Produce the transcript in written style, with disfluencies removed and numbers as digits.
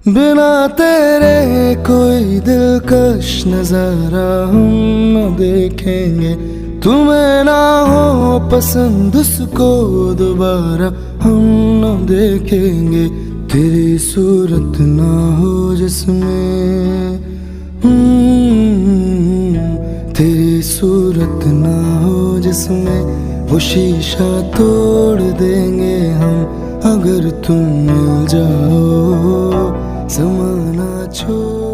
बिना तेरे कोई दिलकश नजारा हम न देखेंगे। तुम्हें ना हो पसंद उसको दोबारा हम न देखेंगे। तेरी सूरत ना हो जिसमें तेरी सूरत ना हो जिसमें वो शीशा तोड़ देंगे हम। अगर तुम मिल जाओ ज़माना छोड़